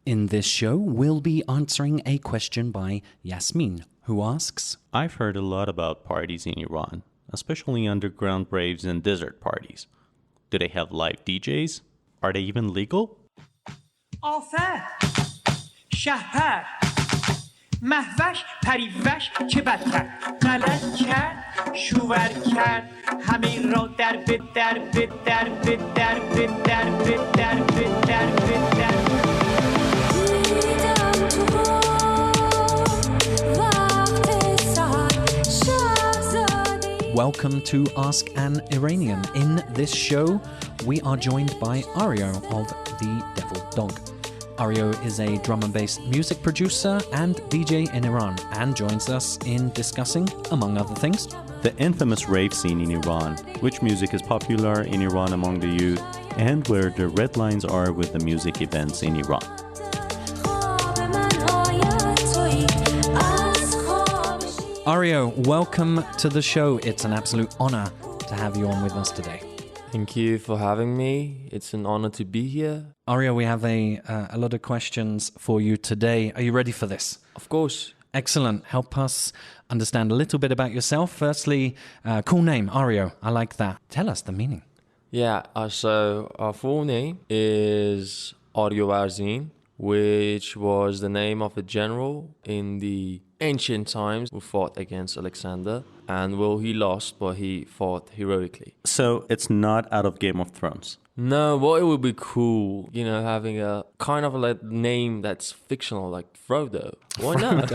In this show, we'll be answering a question by Yasmin, who asks, I've heard a lot about parties in Iran, especially underground raves and desert parties. Do they have live DJs? Are they even legal? آفر شهپر محوش پریوش چه بد کرد غلط کرد شوور کرد همین را در بدر بدر بدر بدر بدر بدر بدر Welcome to Ask an Iranian. In this show, we are joined by Aryo of the DevilDog. Aryo is a drum and bass music producer and DJ in Iran and joins us in discussing, among other things, the infamous rave scene in Iran, which music is popular in Iran among the youth, and where the red lines are with the music events in Iran. Aryo, welcome to the show. It's an absolute honor to have you on with us today. Thank you for having me. It's an honor to be here. Aryo, we have a lot of questions for you today. Are you ready for this? Of course. Excellent. Help us understand a little bit about yourself. Firstly, cool name, Aryo. I like that. Tell us the meaning. Yeah, so our full name is Aryo, which was the name of a general in the ancient times who fought against Alexander. And well, he lost, but he fought heroically. So it's not out of Game of Thrones? No, but it would be cool, having a kind of a name that's fictional, like Frodo. Why not?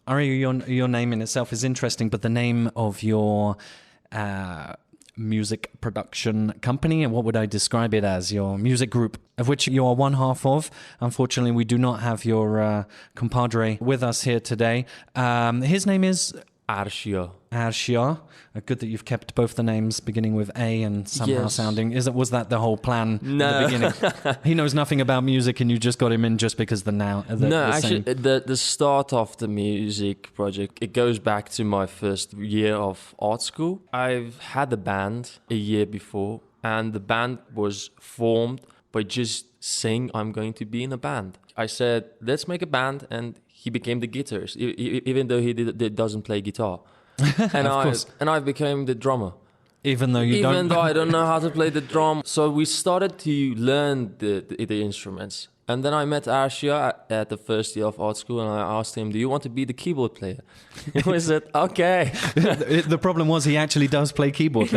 Aryo, your name in itself is interesting, but the name of your music production company, and what would I describe it as? Your music group, of which you are one half of. Unfortunately, we do not have your compadre with us here today. His name is Arshia. Arshia. Good that you've kept both the names beginning with A and somehow sounding. Was that the whole plan at the beginning? He knows nothing about music and you just got him in just because the start of the music project, it goes back to my first year of art school. I've had a band a year before, and the band was formed by just saying I'm going to be in a band. I said, let's make a band, and he became the guitarist, even though he doesn't play guitar. And I became the drummer. Even though I don't know how to play the drum. So we started to learn the instruments. And then I met Arshia at the first year of art school, and I asked him, do you want to be the keyboard player? He said, okay. The problem was he actually does play keyboard.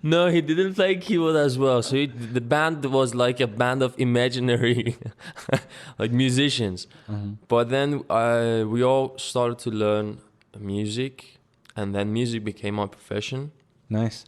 No, he didn't play keyboard as well. So the band was like a band of imaginary like musicians. Mm-hmm. But then we all started to learn music, and then music became my profession. Nice.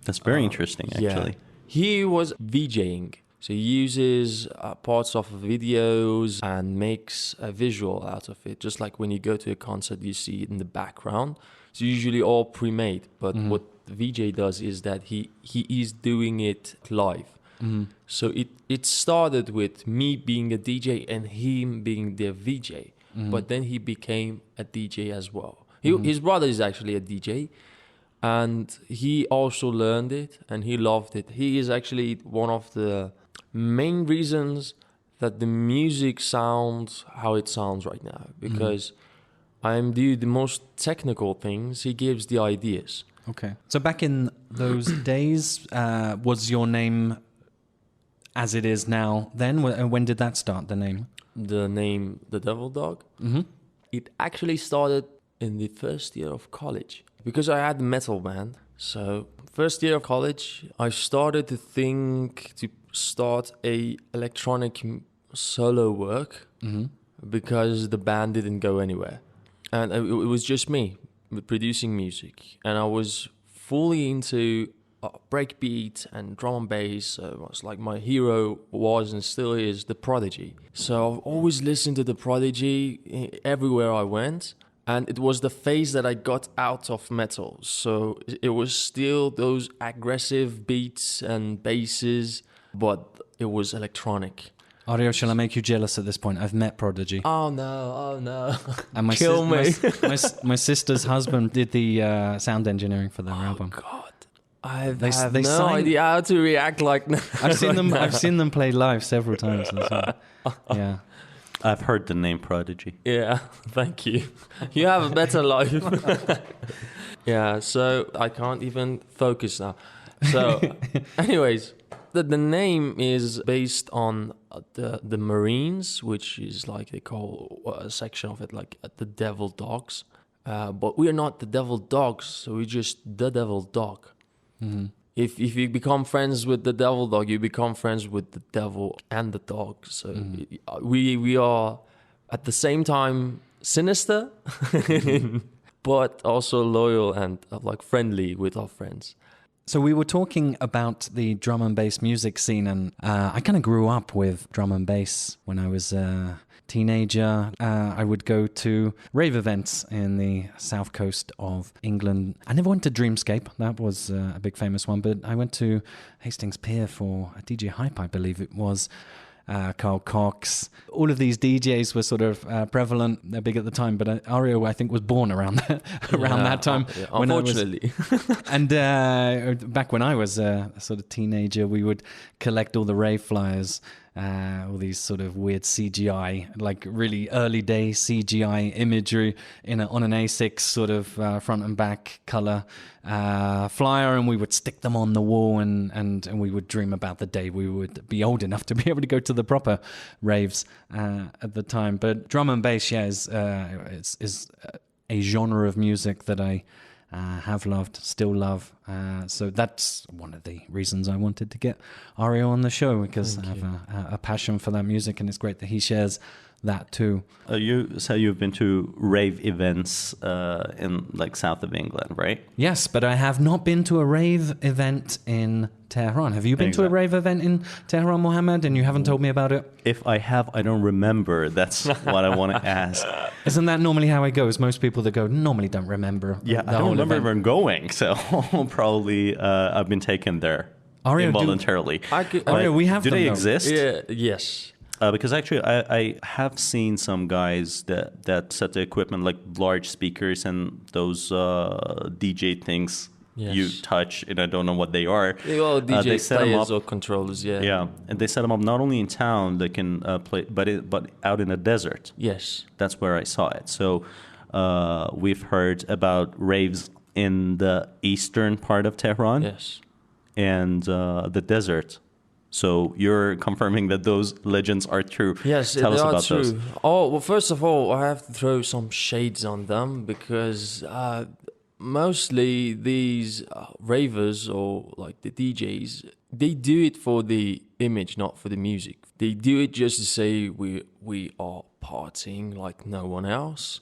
That's very interesting, actually. Yeah. He was VJing. So he uses parts of videos and makes a visual out of it. Just like when you go to a concert, you see it in the background. It's usually all pre-made. But what VJ does is that he is doing it live. Mm-hmm. So it started with me being a DJ and him being the VJ. Mm-hmm. But then he became a DJ as well. His brother is actually a DJ. And he also learned it and he loved it. He is actually one of the main reasons that the music sounds how it sounds right now, because I'm the most technical things, he gives the ideas. Okay. So back in those days, was your name as it is now then? When did that start, the name? The name, the DevilDog? Mm-hmm. It actually started in the first year of college, because I had a metal band. So first year of college, I started to think to start a electronic solo work because the band didn't go anywhere. And it was just me producing music. And I was fully into breakbeat and drum and bass. So it was like my hero was and still is The Prodigy. So I've always listened to The Prodigy everywhere I went. And it was the phase that I got out of metal. So it was still those aggressive beats and basses, but it was electronic. Aryo, shall I make you jealous at this point? I've met Prodigy. Oh no. And Kill me. my sister's husband did the sound engineering for their album. God. I have They no sign- idea how to react like I've seen them. I've seen them play live several times. And so, yeah. I've heard the name Prodigy. Yeah, thank you. You have a better life. Yeah, so I can't even focus now. So, anyways, the name is based on the Marines, which is like they call a section of it like the Devil Dogs. But we are not the Devil Dogs, so we're just the Devil Dog. Mm-hmm. If you become friends with the Devil Dog, you become friends with the devil and the dog. So we are at the same time sinister, but also loyal and like friendly with our friends. So we were talking about the drum and bass music scene, and I kind of grew up with drum and bass when I was a teenager. I would go to rave events in the south coast of England. I never went to Dreamscape. That was a big famous one, but I went to Hastings Pier for a DJ Hype, I believe it was. Carl Cox. All of these DJs were sort of prevalent. They're big at the time, but Aryo, I think, was born around that time. Yeah, unfortunately. And back when I was a sort of teenager, we would collect all the rave flyers, all these sort of weird CGI, like really early day CGI imagery on an A6 sort of front and back color flyer, and we would stick them on the wall, and we would dream about the day we would be old enough to be able to go to the proper raves at the time. But drum and bass, yeah, is a genre of music that I have loved, still love. So that's one of the reasons I wanted to get Aryo on the show, because I have a passion for that music, and it's great that he shares that too. You say you've been to rave events in like south of England, right? Yes, but I have not been to a rave event in Tehran. Have you been to a rave event in Tehran, Mohammed, and you haven't told me about it? If I have, I don't remember. That's what I want to ask. Isn't that normally how it goes? Most people that go normally don't remember. Yeah, I don't remember even going, so probably I've been taken there involuntarily. Aryo, we have do them, they though. exist? Yeah, yes. Because actually, I have seen some guys that set the equipment like large speakers and those DJ things you touch, and I don't know what they are. Well, DJ they set them players up, or controllers, yeah. Yeah, and they set them up not only in town, they can play, but out in the desert. Yes. That's where I saw it. So we've heard about raves in the eastern part of Tehran. Yes. And the desert. So you're confirming that those legends are true. Yes, Tell us they are about true. those. Oh, well, first of all, I have to throw some shades on them, because mostly these ravers or like the DJs, they do it for the image, not for the music. They do it just to say we are partying like no one else.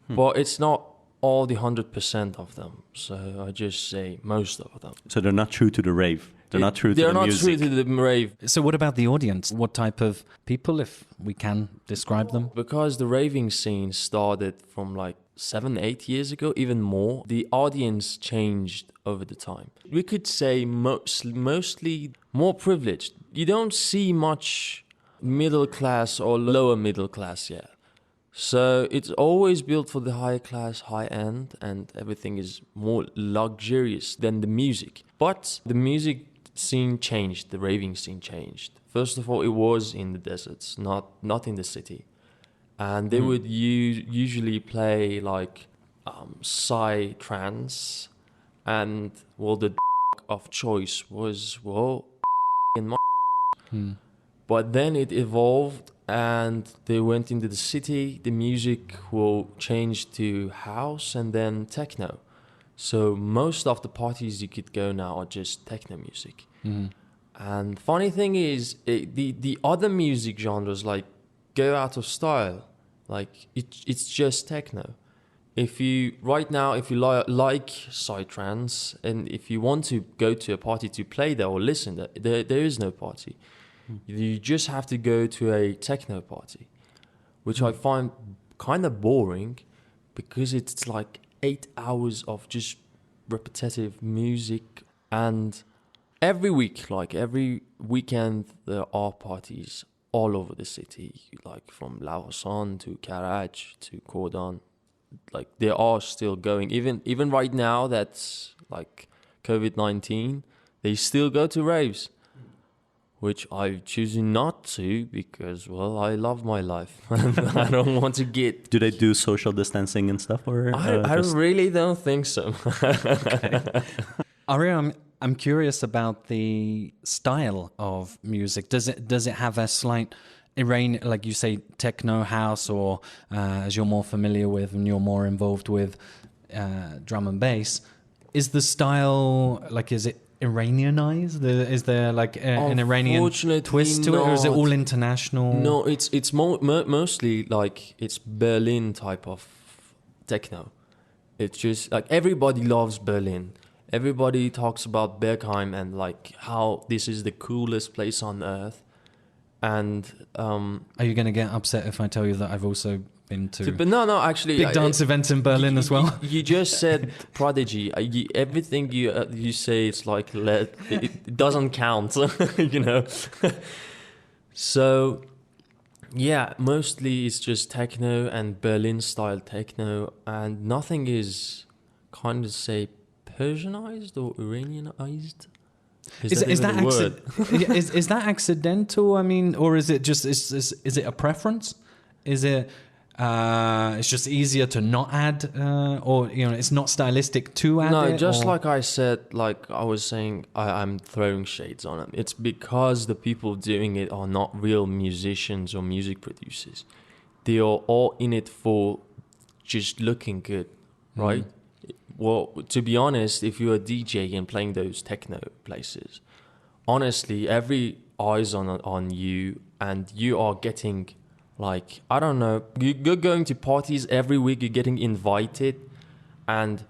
But it's not all the 100% of them. So I just say most of them. So they're not true to the rave. They're not true to the music. They're not true to the rave. So what about the audience? What type of people, if we can describe them? Because the raving scene started from like 7-8 years ago, even more, the audience changed over the time. We could say mostly more privileged. You don't see much middle class or lower middle class yet. So it's always built for the higher class, high end, and everything is more luxurious than the music. But the music scene changed, the raving scene changed. First of all, it was in the deserts, not in the city. And they would usually play like psy trance, and well, the of choice was But then it evolved, and they went into the city. The music will change to house and then techno. So most of the parties you could go now are just techno music. And funny thing is, the other music genres like go out of style. Like it's just techno. If you like psytrance, and if you want to go to a party to play there or listen, there is no party. You just have to go to a techno party, which I find kind of boring, because it's like 8 hours of just repetitive music. And every weekend, there are parties all over the city, like from Laosan to Karaj to Kordan. Like they are still going. Even right now, that's like COVID-19, they still go to raves, which I choose not to because, well, I love my life and I don't want to get... Do they do social distancing and stuff? Or I really don't think so. Aryo, I'm curious about the style of music. Does it have a slight Iranian, like you say, techno house, or as you're more familiar with and you're more involved with drum and bass? Is the style, like, is it Iranianized? Is there like an Iranian twist to it, or is it all international? No, it's mostly like it's Berlin type of techno. It's just like everybody loves Berlin. Everybody talks about Bergheim and like how this is the coolest place on earth. And are you going to get upset if I tell you that I've also been to? But no, actually, big dance events in Berlin as well. You just said Prodigy. Everything you say, it's like it doesn't count, you know. So yeah, mostly it's just techno and Berlin style techno, and nothing is kind of say Persianized or Iranianized. Is that accidental? I mean, or is it just is it a preference? Is it it's just easier to not add, or you know, it's not stylistic to add? No, just like I said, like I was saying, I'm throwing shades on it. It's because the people doing it are not real musicians or music producers. They are all in it for just looking good, right? Well, to be honest, if you're a DJ and playing those techno places, honestly, every eyes on you, and you are getting, like, I don't know, you're going to parties every week, you're getting invited, and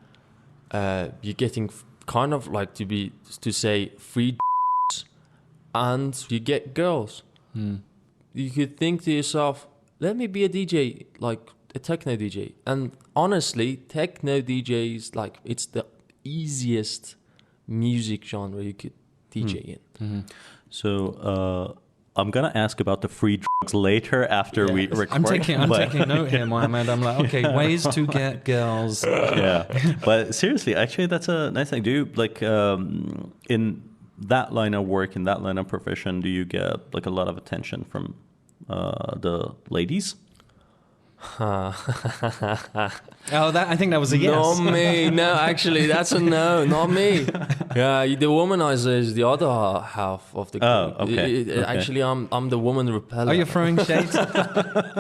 you're getting kind of like to say free and you get girls. You could think to yourself, let me be a DJ, like a techno DJ. And honestly, techno DJs, like, it's the easiest music genre you could DJ in. So I'm gonna ask about the free drugs later after we record. I'm taking note here, Mohammed. I'm like, okay, ways to get girls. Yeah, but seriously, actually, that's a nice thing. Do you like in that line of work, in that line of profession, do you get like a lot of attention from the ladies? I think that was a yes. Not me. No, actually, that's a no. Not me. Yeah, the womanizer is the other half of the group. Oh, okay. Actually, I'm the woman repeller. Are you throwing shades?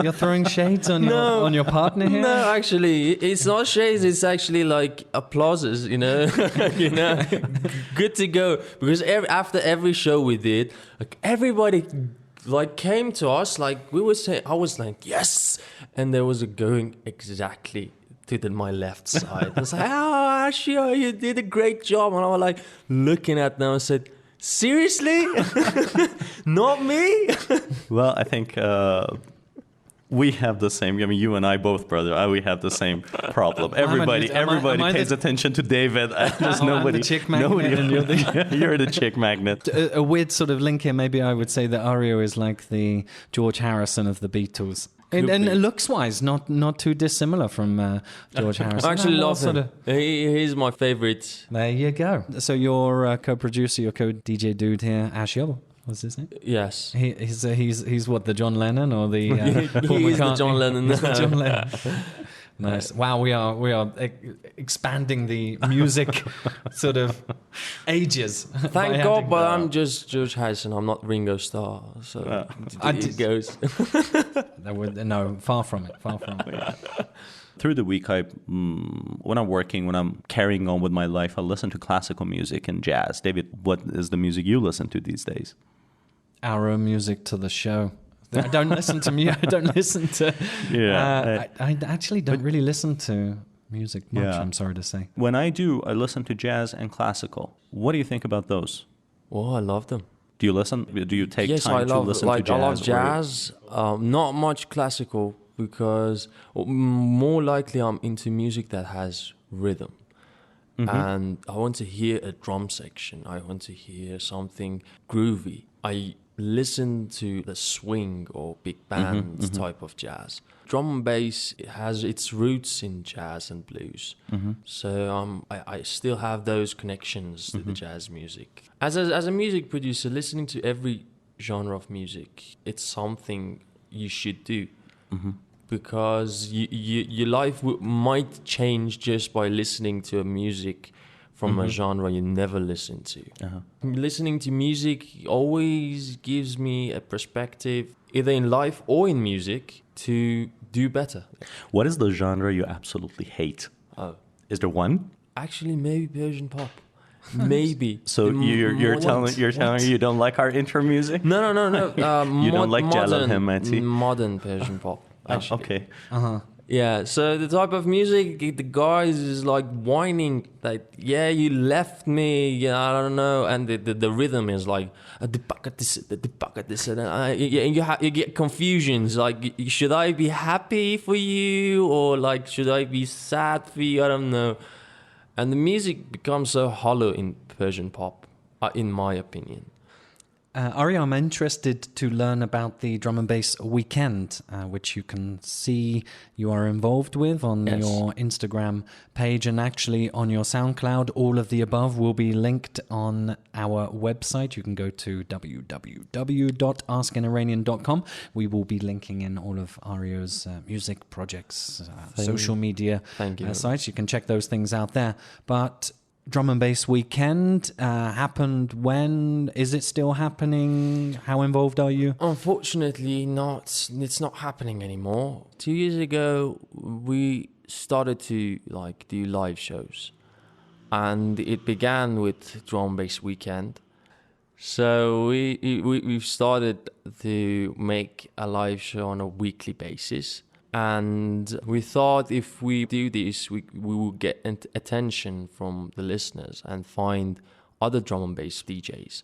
You're throwing shades on your partner here? No, actually, it's not shades. It's actually like applauses. You know, good to go. Because after every show we did, like everybody, like, came to us, like we were saying, I was like, yes, and there was a going exactly to my left side. I was like, oh, Arshia, you did a great job. And I was like looking at them and said, seriously? Not me? Well, I think we have the same. I mean, you and I both, brother. We have the same problem. Everybody pays attention to David. There's nobody. I'm the chick magnet, and you're the chick magnet. A weird sort of link here. Maybe I would say that Aryo is like the George Harrison of the Beatles. And looks-wise, not too dissimilar from George Harrison. I actually love him. He's my favorite. There you go. So your co-producer, your co-DJ dude here, Arshia. What's his name? Yes. He's what, the John Lennon or the he's the John Lennon. John Lennon. Nice. Wow, we are expanding the music sort of ages. Thank God, but I'm just George Harrison. I'm not Ringo Starr, so it goes. No, far from it. Far from it. Yeah. Through the week, when I'm working, when I'm carrying on with my life, I listen to classical music and jazz. David, what is the music you listen to these days? Our own music to the show. I don't listen to music. I don't listen to... Yeah. I actually don't really listen to music much, yeah. I'm sorry to say. When I do, I listen to jazz and classical. What do you think about those? Oh, I love them. Do you listen? Do you take time to listen to jazz? I love jazz. Not much classical, because more likely I'm into music that has rhythm. And I want to hear a drum section. I want to hear something groovy. I listen to the swing or big band type of jazz. Drum and bass has its roots in jazz and blues. So I still have those connections to the jazz music. As a music producer, listening to every genre of music, it's something you should do. Because your life might change just by listening to a music from a genre you never listened to. Listening to music always gives me a perspective, either in life or in music, to do better. What is the genre you absolutely hate? Oh, Is there one? actually, maybe Persian pop. Maybe. So you're telling me you don't like our intro music? No. You don't like Jalal Himmati? Modern Persian pop. Actually. Okay. Yeah, so the type of music, the guys is like whining, like, yeah, you left me, yeah, I don't know, and the rhythm is like, you get confusions, like, should I be happy for you, or like, should I be sad for you, I don't know. And the music becomes so hollow in Persian pop, in my opinion. Aryo, I'm interested to learn about the drum and bass weekend, which you can see you are involved with on your Instagram page and actually on your SoundCloud. All of the above will be linked on our website. You can go to www.askaniranian.com. We will be linking in all of Aryo's music projects, social media sites. You can check those things out there. But Drum and Bass Weekend happened when? Is it still happening? How involved are you? Unfortunately, not. It's not happening anymore. 2 years ago, we started to do live shows, and it began with Drum and Bass Weekend. So we've started to make a live show on a weekly basis. And we thought if we do this, we will get attention from the listeners and find other drum and bass DJs.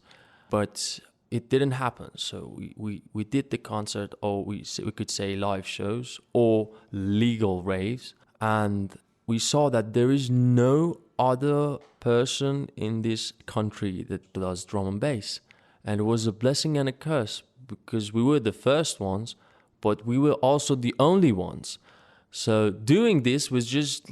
But it didn't happen. So we did the concert, or we could say live shows, or legal raves. And we saw that there is no other person in this country that does drum and bass. And it was a blessing and a curse, because we were the first ones, but we were also the only ones. So doing this was just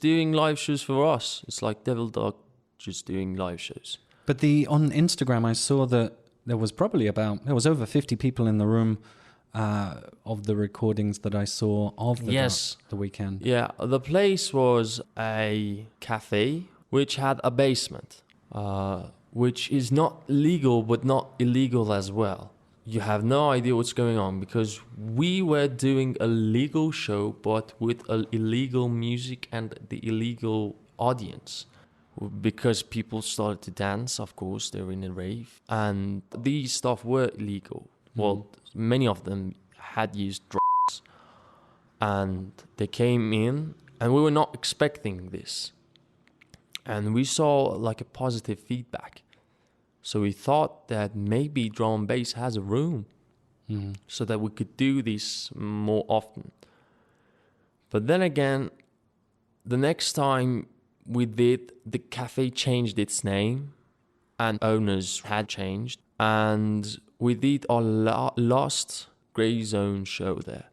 doing live shows for us. It's like DevilDog just doing live shows. But on Instagram, I saw that there was over 50 people in the room of the recordings that I saw of the weekend. Yeah, the place was a cafe which had a basement, which is not legal but not illegal as well. You have no idea what's going on, because we were doing a legal show but with illegal music and the illegal audience, because people started to dance. Of course, they were in a rave, and these stuff were illegal. Well, many of them had used drugs, and they came in, and we were not expecting this, and we saw a positive feedback. So we thought that maybe drum and bass has a room, so that we could do this more often. But then again, the next time we did, the cafe changed its name, and owners had changed, and we did our last Grey Zone show there.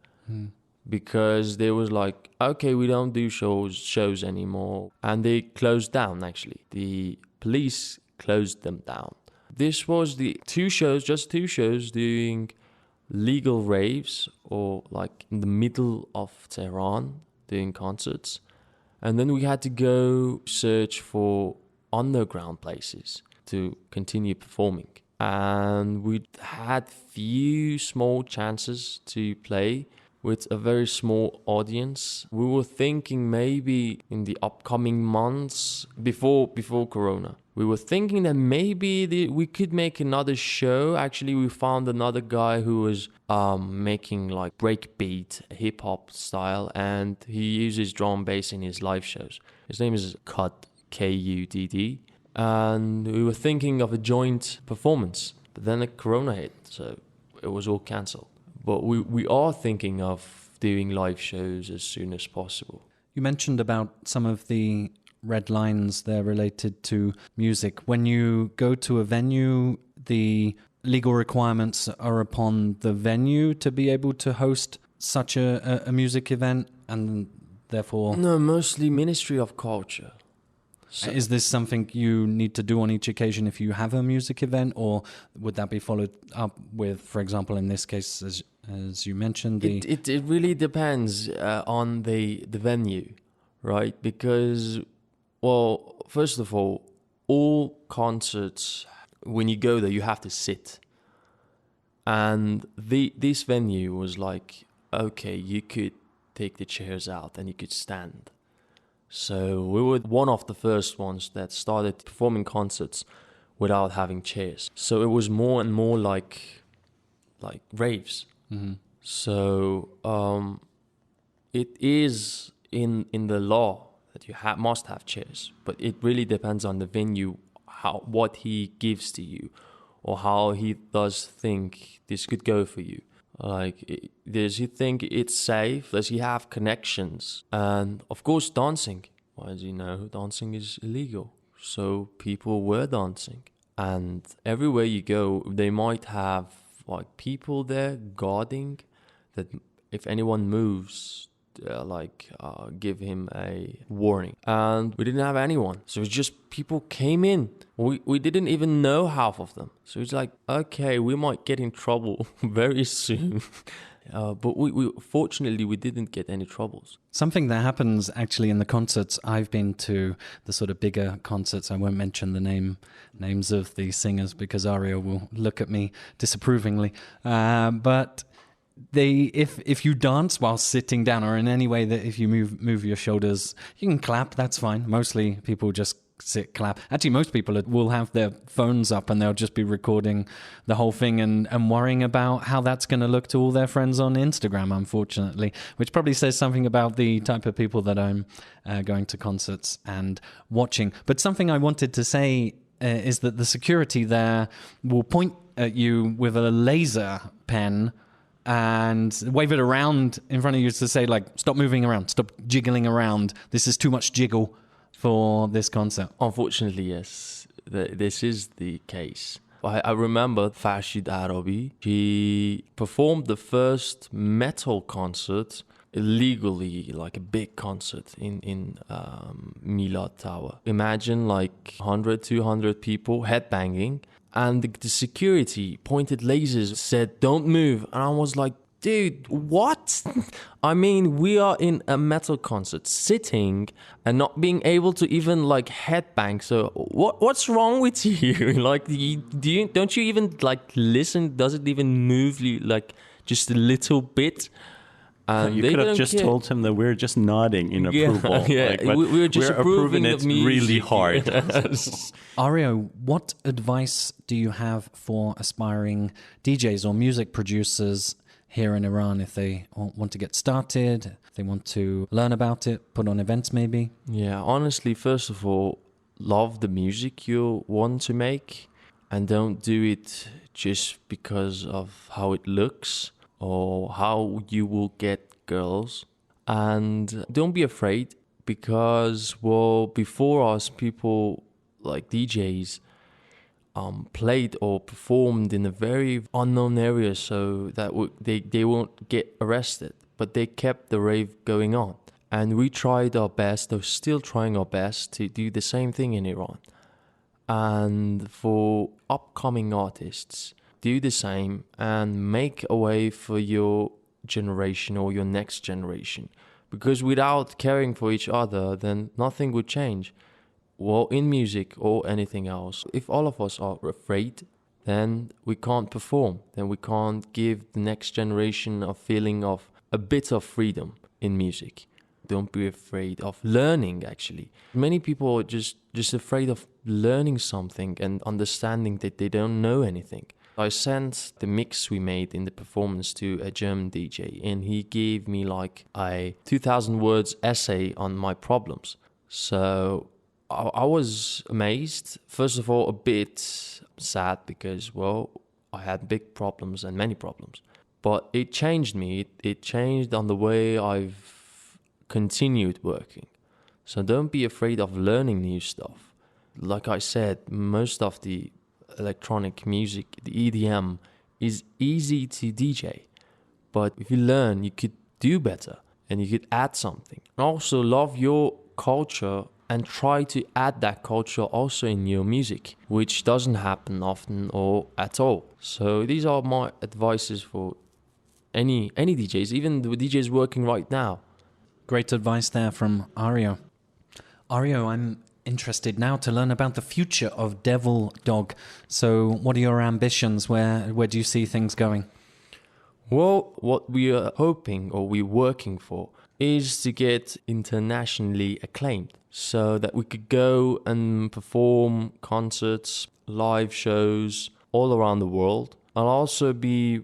Because they was like, okay, we don't do shows anymore. And they closed down, actually. The police closed them down. This was just two shows doing legal raves, or in the middle of Tehran doing concerts. And then we had to go search for underground places to continue performing. And we had few small chances to play with a very small audience. We were thinking maybe in the upcoming months, before Corona, we were thinking that maybe we could make another show. Actually, we found another guy who was making breakbeat hip-hop style, and he uses drum and bass in his live shows. His name is Kudd, Kudd. And we were thinking of a joint performance, but then the Corona hit, so it was all cancelled. But we are thinking of doing live shows as soon as possible. You mentioned about some of the red lines there related to music. When you go to a venue, the legal requirements are upon the venue to be able to host such a music event, and therefore... No, mostly Ministry of Culture. So, is this something you need to do on each occasion if you have a music event, or would that be followed up with, for example, in this case, as you mentioned, it really depends on the venue, right? Because, well, first of all concerts, when you go there, you have to sit. And this venue was like, okay, you could take the chairs out and you could stand. So we were one of the first ones that started performing concerts without having chairs. So it was more and more like raves. Mm-hmm. So it is in the law that you must have chairs, but it really depends on the venue, what he gives to you, or how he does think this could go for you. Like, does he think it's safe? Does he have connections? And of course, dancing. Well, as you know, dancing is illegal. So people were dancing. And everywhere you go, they might have like people there guarding that if anyone moves, give him a warning. And we didn't have anyone. So it's just people came in. We didn't even know half of them. So it's like, okay, we might get in trouble very soon. But we fortunately, we didn't get any troubles. Something that happens actually in the concerts I've been to, the sort of bigger concerts, I won't mention the names of the singers because Aryo will look at me disapprovingly. But if you dance while sitting down, or in any way that if you move your shoulders, you can clap, that's fine. Mostly people just sit, clap. Actually, most people will have their phones up and they'll just be recording the whole thing and worrying about how that's going to look to all their friends on Instagram, unfortunately, which probably says something about the type of people that I'm going to concerts and watching. But something I wanted to say is that the security there will point at you with a laser pen and wave it around in front of you to say, like, stop moving around, stop jiggling around. This is too much jiggle for this concert. Unfortunately, yes, this is the case. I remember Farshid Arabi. He performed the first metal concert illegally, like a big concert in Milad Tower. Imagine like 100, 200 people headbanging. And the security pointed lasers, said, don't move. And I was like, dude, what? I mean, we are in a metal concert, sitting and not being able to even like headbang. So what's wrong with you? Like, don't you even like listen? Does it even move you like just a little bit? You could have just told him that we're just nodding in approval. Yeah, like, we were just approving it really hard. Aryo, what advice do you have for aspiring DJs or music producers here in Iran if they want to get started, if they want to learn about it, put on events maybe? Yeah, honestly, first of all, love the music you want to make and don't do it just because of how it looks or how you will get girls. And don't be afraid because, well, before us, people like DJs played or performed in a very unknown area so that they won't get arrested. But they kept the rave going on. And we tried our best, or still trying our best, to do the same thing in Iran. And for upcoming artists, do the same and make a way for your generation or your next generation. Because without caring for each other, then nothing would change. Well, in music or anything else, if all of us are afraid, then we can't perform. Then we can't give the next generation a feeling of a bit of freedom in music. Don't be afraid of learning, actually. Many people are just afraid of learning something and understanding that they don't know anything. I sent the mix we made in the performance to a German DJ, and he gave me like a 2,000 words essay on my problems. So I was amazed. First of all, a bit sad because, well, I had big problems and many problems. But it changed me. It changed on the way I've continued working. So don't be afraid of learning new stuff. Like I said, most of the electronic music, the EDM, is easy to DJ. But if you learn, you could do better and you could add something. And also love your culture and try to add that culture also in your music, which doesn't happen often or at all. So these are my advices for any DJs, even the DJs working right now. Great advice there from Aryo. Aryo, I'm interested now to learn about the future of DevilDog. So what are your ambitions? Where do you see things going? Well, what we are hoping or we're working for is to get internationally acclaimed so that we could go and perform concerts, live shows all around the world, and also be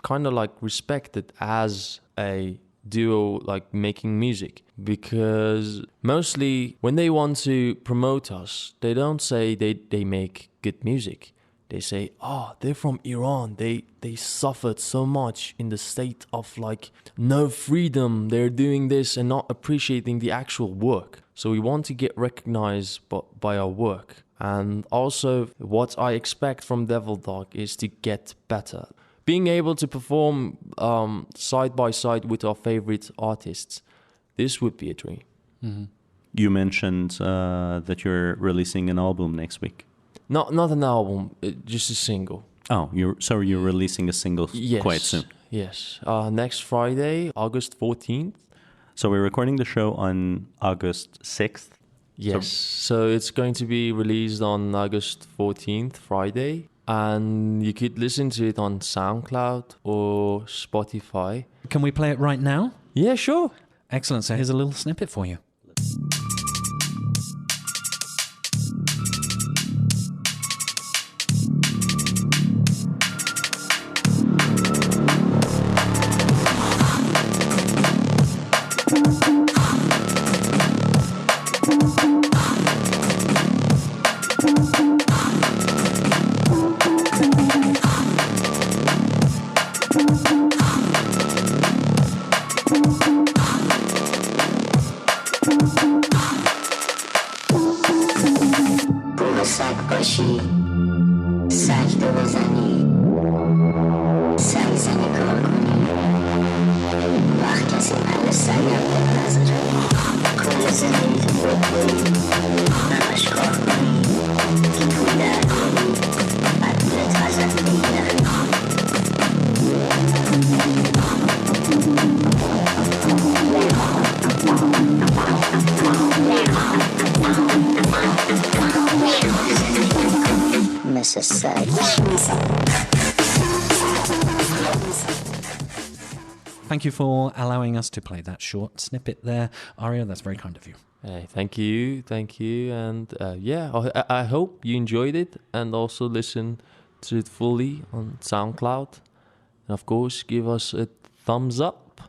kind of like respected as a duo, like making music. Because mostly when they want to promote us, they don't say they make good music. They say, they're from Iran. They suffered so much in the state of like no freedom. They're doing this and not appreciating the actual work. So we want to get recognized by our work. And also what I expect from DevilDog is to get better. Being able to perform side by side with our favorite artists, this would be a dream. Mm-hmm. You mentioned that you're releasing an album next week. Not an album, just a single. Oh, you're releasing a single quite soon. Yes, next Friday, August 14th. So we're recording the show on August 6th. Yes, so it's going to be released on August 14th, Friday. And you could listen to it on SoundCloud or Spotify. Can we play it right now? Yeah, sure. Excellent. So here's a little snippet for you. Thank you for allowing us to play that short snippet there, Aryo. That's very kind of you. Hey, thank you, and I hope you enjoyed it, and also listen to it fully on SoundCloud, and of course give us a thumbs up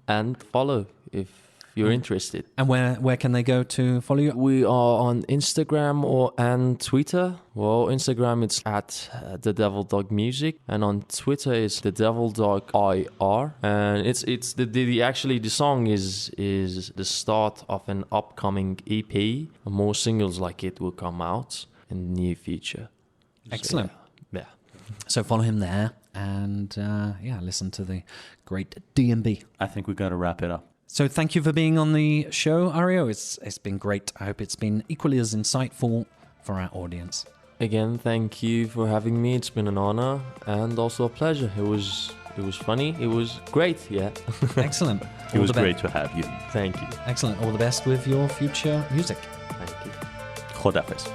and follow if you're interested. And where can they go to follow you? We are on Instagram and Twitter. Well, Instagram it's at the DevilDog Music, and on Twitter it's the DevilDog IR. And it's actually the song is the start of an upcoming EP. And more singles like it will come out in the near future. Excellent. So, yeah. So follow him there and listen to the great DMB. I think we got to wrap it up. So thank you for being on the show, Aryo. It's been great. I hope it's been equally as insightful for our audience. Again, thank you for having me. It's been an honor and also a pleasure. It was funny. It was great. Yeah. Excellent. It was great to have you. Thank you. Excellent. All the best with your future music. Thank you. Khodafez.